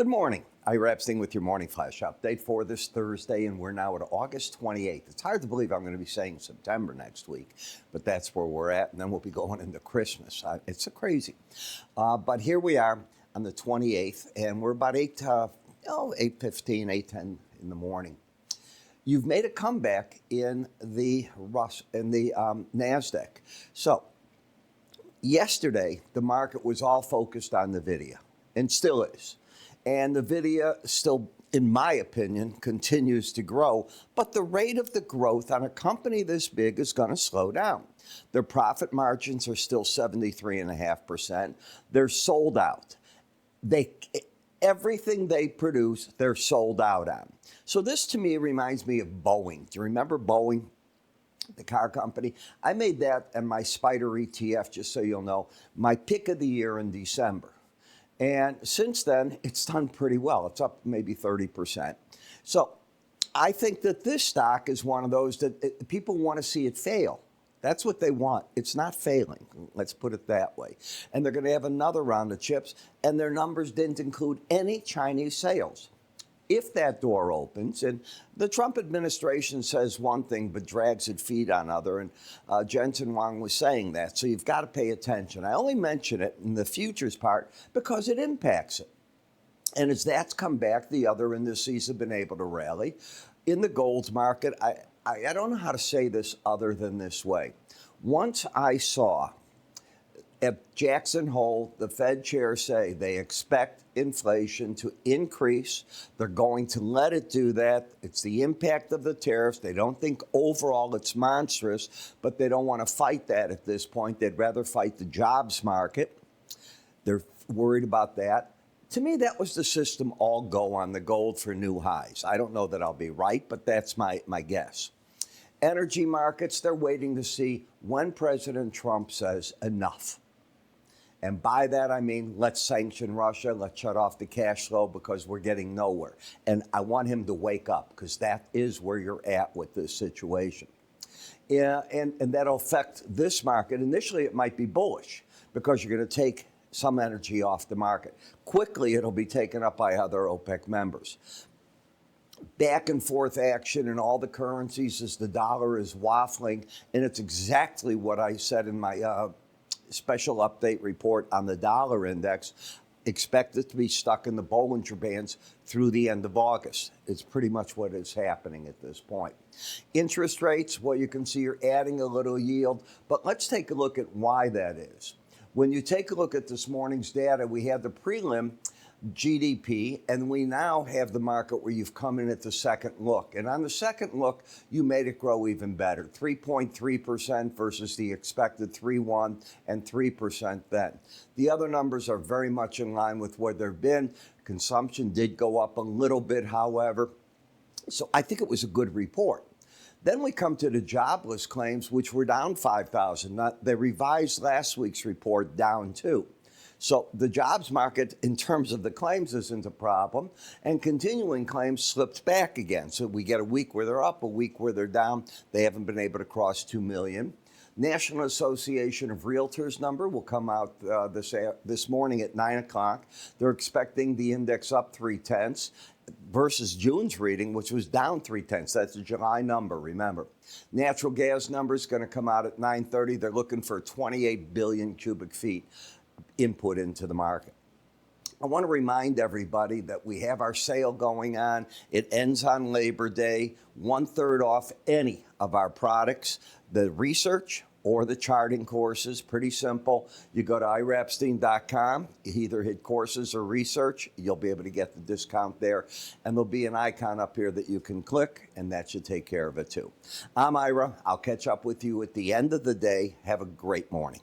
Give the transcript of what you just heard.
Good morning. Ira Epstein with your Morning Flash update for this Thursday, and we're now at August 28th. It's hard to believe I'm going to be saying September next week, but that's where we're at, and then we'll be going into Christmas. It's a crazy. But here we are on the 28th, and we're about 8:15, 8:10 in the morning. You've made a comeback in the NASDAQ. So yesterday, the market was all focused on NVIDIA, and still is. And NVIDIA still, in my opinion, continues to grow. But the rate of the growth on a company this big is going to slow down. Their profit margins are still 73.5%. They're sold out. Everything they produce, they're sold out on. So this, to me, reminds me of Boeing. Do you remember Boeing, the car company? I made that and my Spider ETF, just so you'll know, my pick of the year in December. And since then, it's done pretty well. It's up maybe 30%. So I think that this stock is one of those that people want to see it fail. That's what they want. It's not failing. Let's put it that way. And they're going to have another round of chips, and their numbers didn't include any Chinese sales. If that door opens, and the Trump administration says one thing but drags its feet on other, and Jensen Huang was saying that, so you've got to pay attention. I only mention it in the futures part because it impacts it. And as that's come back, the other indices have been able to rally. In the gold market, I don't know how to say this other than this way. Once I saw at Jackson Hole, the Fed chair say they expect inflation to increase. They're going to let it do that. It's the impact of the tariffs. They don't think overall it's monstrous, but they don't want to fight that at this point. They'd rather fight the jobs market. They're worried about that. To me, that was the system all go on the gold for new highs. I don't know that I'll be right, but that's my guess. Energy markets, they're waiting to see when President Trump says enough. And by that, I mean, let's sanction Russia, let's shut off the cash flow because we're getting nowhere. And I want him to wake up because that is where you're at with this situation. Yeah, and that'll affect this market. Initially, it might be bullish because you're going to take some energy off the market. Quickly, it'll be taken up by other OPEC members. Back and forth action in all the currencies as the dollar is waffling. And it's exactly what I said in my special update report on the dollar index. Expect it to be stuck in the Bollinger Bands through the end of August. It's pretty much what is happening at this point. Interest rates, well, you can see you're adding a little yield, but let's take a look at why that is. When you take a look at this morning's data, we have the prelim GDP, and we now have the market where you've come in at the second look. And on the second look, you made it grow even better, 3.3% versus the expected 3.1% and 3% then. The other numbers are very much in line with where they've been. Consumption did go up a little bit, however. So I think it was a good report. Then we come to the jobless claims, which were down 5,000. They revised last week's report down too. So the jobs market, in terms of the claims, isn't a problem, and continuing claims slipped back again. So we get a week where they're up, a week where they're down. They haven't been able to cross 2 million. National Association of Realtors number will come out this morning at 9 o'clock. They're expecting the index up 0.3 versus June's reading, which was down 0.3. That's a July number, remember. Natural gas number is going to come out at 9:30. They're looking for 28 billion cubic feet input into the market. I want to remind everybody that we have our sale going on. It ends on Labor Day, 1/3 off any of our products, the research or the charting courses. Pretty simple. You go to iraepstein.com, you either hit courses or research, you'll be able to get the discount there. And there'll be an icon up here that you can click, and that should take care of it too. I'm Ira. I'll catch up with you at the end of the day. Have a great morning.